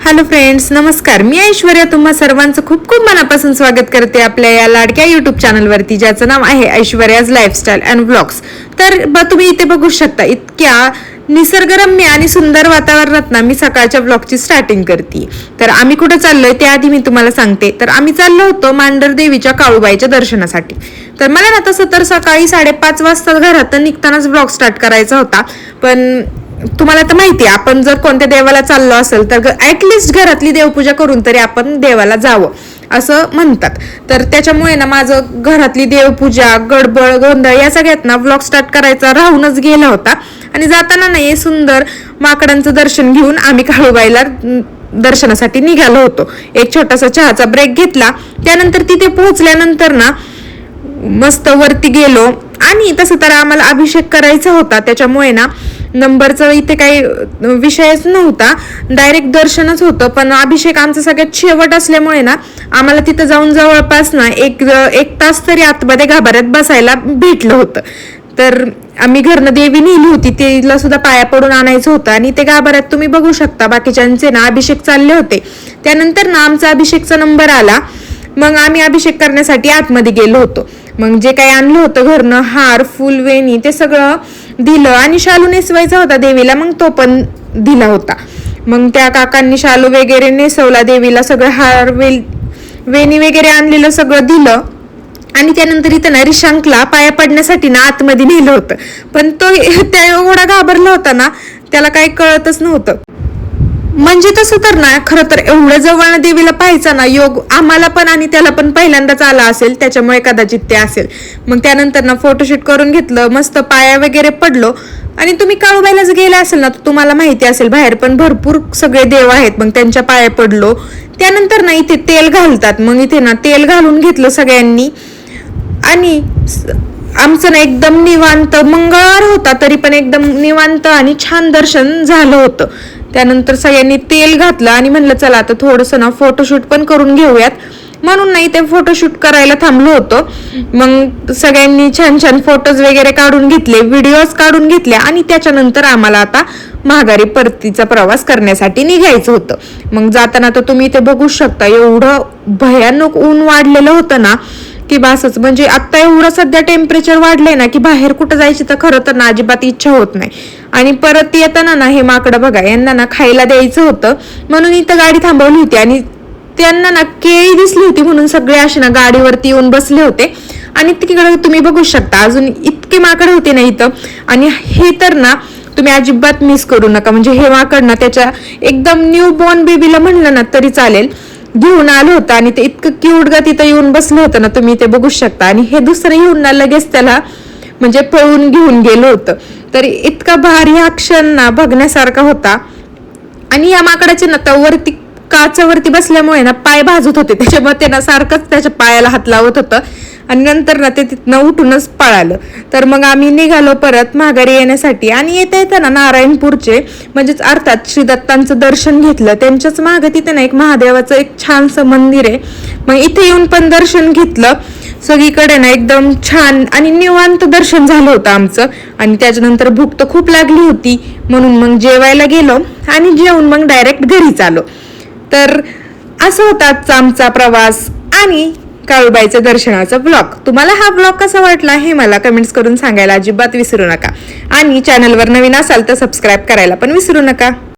Hello friends, नमस्कार. मी ऐश्वर्या तुम्हा सर्वांचं खूप खूप मनापासून स्वागत करते आपल्या या लाडक्या युट्यूब चॅनलवरती, ज्याचं नाव आहे ऐश्वर्याज लाईफस्टाईल अँड व्लॉग्स. तर तुम्ही इथे बघू शकता, इतक्या निसर्गरम्य आणि सुंदर वातावरणात ना मी सकाळच्या व्लॉगची स्टार्टिंग करते. तर आम्ही कुठे चाललोय त्याआधी मी तुम्हाला सांगते. तर आम्ही चाललो होतो मांढर देवीच्या काळूबाईच्या दर्शनासाठी. तर मला ना तसं तर सकाळी 5:30 वाजता घरात निघतानाच व्लॉग स्टार्ट करायचा होता, पण तुम्हाला तर माहिती आहे, आपण जर कोणत्या देवाला चाललो असेल तर ऍटलिस्ट घरातली देवपूजा करून तरी आपण देवाला जावं असं म्हणतात. तर त्याच्यामुळे ना माझं घरातली देवपूजा, गडबड गोंधळ या सगळ्यात ना व्लॉग स्टार्ट करायचा राहूनच गेला होता. आणि जाताना ना हे सुंदर माकडांचं दर्शन घेऊन आम्ही काळूबाईला दर्शनासाठी निघालो होतो. एक छोटासा चहाचा ब्रेक घेतला. त्यानंतर तिथे पोहोचल्यानंतर ना मस्त वरती गेलो. आणि तसं तर आम्हाला अभिषेक करायचा होता, त्याच्यामुळे ना नंबरचा इथे काही विषयच नव्हता, डायरेक्ट दर्शनच होतं. पण अभिषेक आमचा सगळ्यात शेवट असल्यामुळे ना आम्हाला तिथं जाऊन जवळपास ना एक तास तरी आतमध्ये गाभाऱ्यात बसायला भेटलं होतं. तर आम्ही घरनं देवी नेली होती, तिला सुद्धा पाया पडून आणायचं होतं. आणि ते गाभाऱ्यात तुम्ही बघू शकता बाकीच्यांचे ना अभिषेक चालले होते. त्यानंतर ना आमचा अभिषेकचा नंबर आला. मग आम्ही अभिषेक करण्यासाठी आतमध्ये गेलो होतो. मग जे काही आणलं होतं घरनं, हार, फुल, वेणी, ते सगळं दिलं. आणि शालू नेसवायचा होता देवीला, मग तो पण दिला होता. मग त्या काकांनी शालू वगैरे नेसवला देवीला, सगळं हार, वेणी वगैरे आणलेलं सगळं दिलं. आणि त्यानंतर इथं ना रिशांकला पाया पडण्यासाठी ना आतमध्ये नेलं होतं. पण तो त्या एवढा घाबरला होता ना, त्याला काही कळतच नव्हतं. म्हणजे तसं तर ना खरं तर एवढं जवळ देवीला पाहायचा ना योग आम्हाला पण आणि त्याला पण पहिल्यांदाच आला असेल, त्याच्यामुळे कदाचित ते असेल. मग त्यानंतर ना फोटोशूट करून घेतलं, मस्त पाया वगैरे पडलो. आणि तुम्ही काळूबाईला जर गेला असेल ना तर तुम्हाला माहिती असेल, बाहेर पण भरपूर सगळे देव आहेत, मग त्यांच्या पाया पडलो. त्यानंतर ना इथे तेल घालतात, मग इथे ना तेल घालून घेतलं सगळ्यांनी. आणि आमचं ना एकदम निवांत, मंगळवार होता तरी पण एकदम निवांत आणि छान दर्शन झालं होतं. त्यानंतर सगळ्यांनी तेल घातलं आणि म्हणलं चला आता थोडंसं ना फोटोशूट पण करून घेऊयात, म्हणून नाही ते फोटोशूट करायला थांबलो होतो. मग सगळ्यांनी छान छान फोटोज वगैरे काढून घेतले, व्हिडिओज काढून घेतले. आणि त्याच्यानंतर आम्हाला आता माघारी परतीचा प्रवास करण्यासाठी निघायचं होतं. मग जाताना तर तुम्ही इथे बघू शकता, एवढं भयानक ऊन वाढलेलं होतं ना की बासच. म्हणजे आता एवढं सध्या टेम्परेचर वाढलंय ना की बाहेर कुठं जायची तर खरं तर ना अजिबात इच्छा होत नाही. आणि परत येताना ना हे माकडं बघा, यांना ना खायला द्यायचं होतं म्हणून इथं गाडी थांबवली होती. आणि त्यांना ना केळी दिसली होती म्हणून सगळे असे ना गाडीवरती येऊन बसले होते. आणि तिकडे तुम्ही बघू शकता अजून इतके माकड होते ना इथं. आणि हे तर ना तुम्ही अजिबात मिस करू नका. म्हणजे हे माकड ना त्याच्या एकदम न्यू बॉर्न बेबीला म्हणलं ना तरी चालेल, घेऊन आलं होतं. आणि ते इतकं क्यूट गा तिथं येऊन बसलं होतं ना, तुम्ही ते बघू शकता. आणि हे दुसरं येऊन ना लगेच त्याला म्हणजे पळून घेऊन गेलं होतं. तर इतका भारी हा क्षण ना बघण्यासारखा होता. आणि या माकडाचे ना वरती काचावरती बसल्यामुळे ना पाय भाजत होते, त्याच्यामुळे ते ना सारखंच त्याच्या पायाला हात लावत होतं. आणि नंतर ना ते तिथनं उठूनच पळालं. तर मग आम्ही निघालो परत माघारी येण्यासाठी. आणि येता येताना नारायणपूरचे म्हणजेच अर्थात श्री दत्तांचं दर्शन घेतलं. त्यांच्याच मागे तिथे ना एक महादेवाचं एक छानसं मंदिर आहे, मग इथे येऊन पण दर्शन घेतलं. सगळीकडे ना एकदम छान आणि निवांत दर्शन झालं होतं आमचं. आणि त्याच्यानंतर भूक तर खूप लागली होती, म्हणून मग जेवायला गेलो. आणि जेवून मग डायरेक्ट घरीच आलो. तर असं होता आजचा आमचा प्रवास आणि काळूबाईच्या दर्शनाचा ब्लॉग. तुम्हाला हा ब्लॉग कसा वाटला हे मला कमेंट्स करून सांगायला अजिबात विसरू नका. आणि चॅनलवर नवीन असाल तर सबस्क्राईब करायला पण विसरू नका.